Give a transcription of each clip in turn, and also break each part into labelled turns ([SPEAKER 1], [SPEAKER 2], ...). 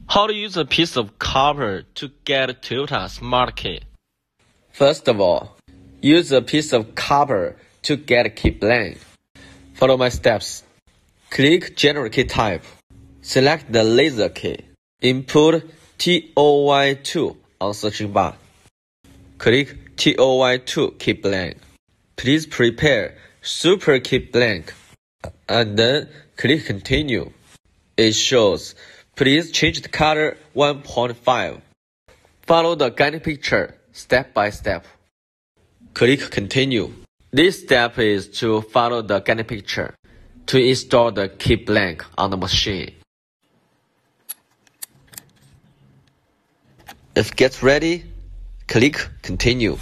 [SPEAKER 1] How to use a piece of copper to get a Toyota Smart Key?
[SPEAKER 2] First of all, use a piece of copper to get a key blank. Follow my steps. Click General Key Type. Select the laser key. Input TOY2 on searching bar. Click TOY2 key blank. Please prepare super key blank and then click Continue. It shows please change the color 1.5. Follow the guiding picture step by step. Click Continue. This step is to follow the guiding picture to install the key blank on the machine. If it gets ready, click Continue.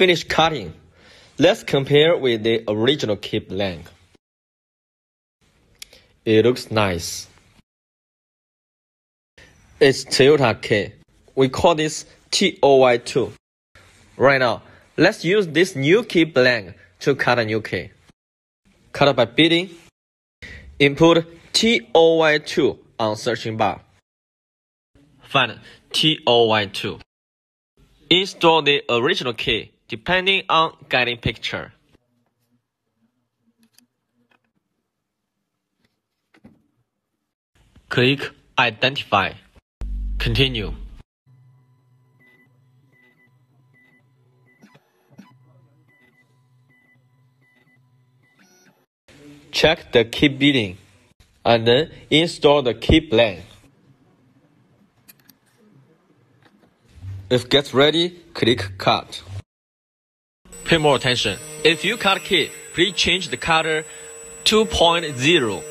[SPEAKER 2] Finish cutting. Let's compare with the original key blank. It looks nice. It's Toyota key. We call this TOY2. Right now, let's use this new key blank to cut a new key. Cut by bidding. Input TOY2 on searching bar.
[SPEAKER 1] Find TOY2. Install the original key depending on guiding picture. Click Identify. Continue.
[SPEAKER 2] Check the key bidding and then install the key blank. If it gets ready, click Cut.
[SPEAKER 1] Pay more attention. If you cut key, please change the color 2.0.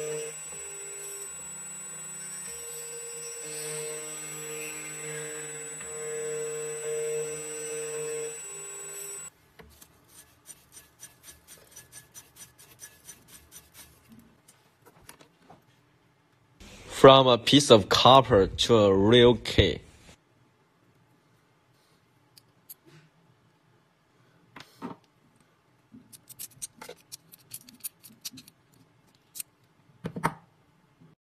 [SPEAKER 2] From a piece of copper to a real key.